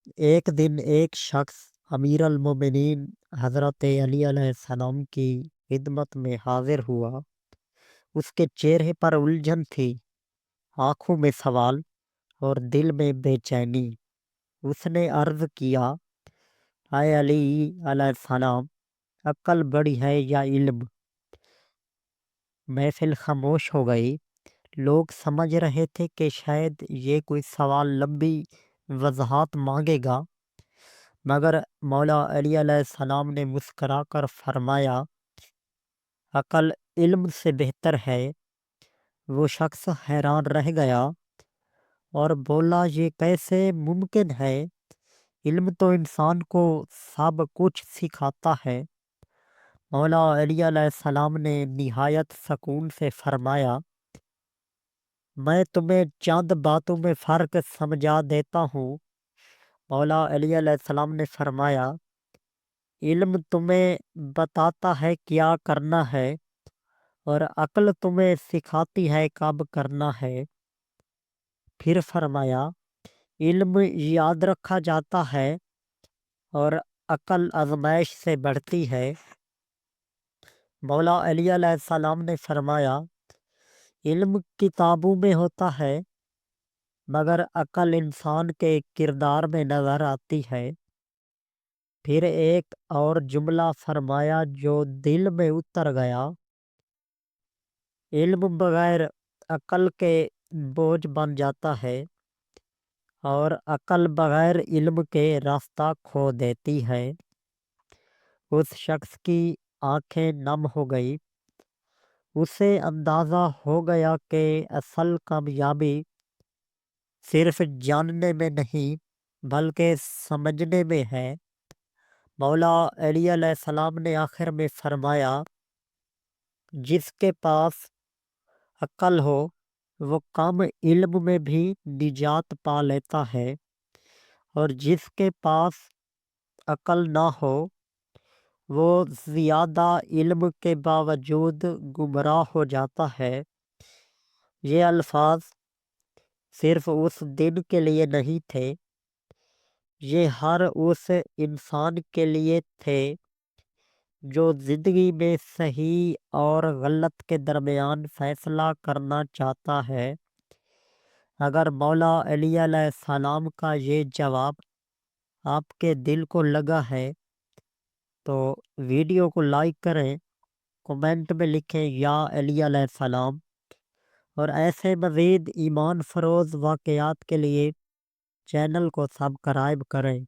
ایک دن ایک شخص امیر المومنین حضرت علی علیہ السلام کی خدمت میں حاضر ہوا۔ اس کے چہرے پر الجھن تھی، آنکھوں میں سوال اور دل میں بے چینی۔ اس نے عرض کیا، اے علی علیہ السلام، عقل بڑی ہے یا علم؟ محفل خاموش ہو گئی۔ لوگ سمجھ رہے تھے کہ شاید یہ کوئی سوال لمبی وضاحت مانگے گا، مگر مولا علی علیہ السلام نے مسکرا کر فرمایا، عقل علم سے بہتر ہے۔ وہ شخص حیران رہ گیا اور بولا، یہ کیسے ممکن ہے؟ علم تو انسان کو سب کچھ سکھاتا ہے۔ مولا علی علیہ السلام نے نہایت سکون سے فرمایا، میں تمہیں چند باتوں میں فرق سمجھا دیتا ہوں۔ مولا علی علیہ السلام نے فرمایا، علم تمہیں بتاتا ہے کیا کرنا ہے، اور عقل تمہیں سکھاتی ہے کب کرنا ہے۔ پھر فرمایا، علم یاد رکھا جاتا ہے اور عقل آزمائش سے بڑھتی ہے۔ مولا علی علیہ السلام نے فرمایا، علم کتابوں میں ہوتا ہے، مگر عقل انسان کے کردار میں نظر آتی ہے۔ پھر ایک اور جملہ فرمایا جو دل میں اتر گیا، علم بغیر عقل کے بوجھ بن جاتا ہے، اور عقل بغیر علم کے راستہ کھو دیتی ہے۔ اس شخص کی آنکھیں نم ہو گئی۔ اسے اندازہ ہو گیا کہ اصل کامیابی صرف جاننے میں نہیں بلکہ سمجھنے میں ہے۔ مولا علی علیہ السلام نے آخر میں فرمایا، جس کے پاس عقل ہو وہ کم علم میں بھی نجات پا لیتا ہے، اور جس کے پاس عقل نہ ہو وہ زیادہ علم کے باوجود گمراہ ہو جاتا ہے۔ یہ الفاظ صرف اس دن کے لیے نہیں تھے، یہ ہر اس انسان کے لیے تھے جو زندگی میں صحیح اور غلط کے درمیان فیصلہ کرنا چاہتا ہے۔ اگر مولا علی علیہ السلام کا یہ جواب آپ کے دل کو لگا ہے تو ویڈیو کو لائک کریں، کومنٹ میں لکھیں یا علی علیہ السلام، اور ایسے مزید ایمان فروز واقعات کے لیے چینل کو سبسکرائب کریں۔